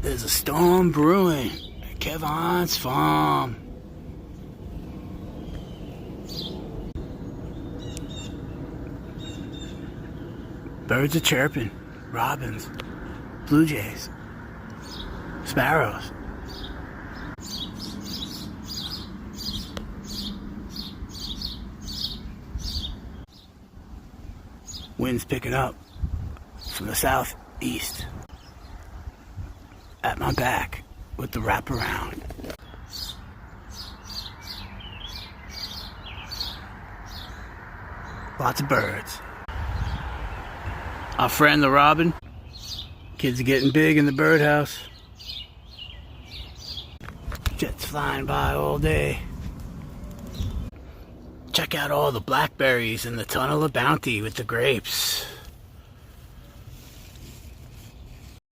There's a storm brewing at Kevin's farm. Birds are chirping. Robins. Blue jays. Sparrows. Wind's picking up from the southeast. At my back with the wraparound. Lots of birds. Our friend the robin. Kids are getting big in the birdhouse. Jets flying by all day. Check out all the blackberries in the tunnel of bounty with the grapes.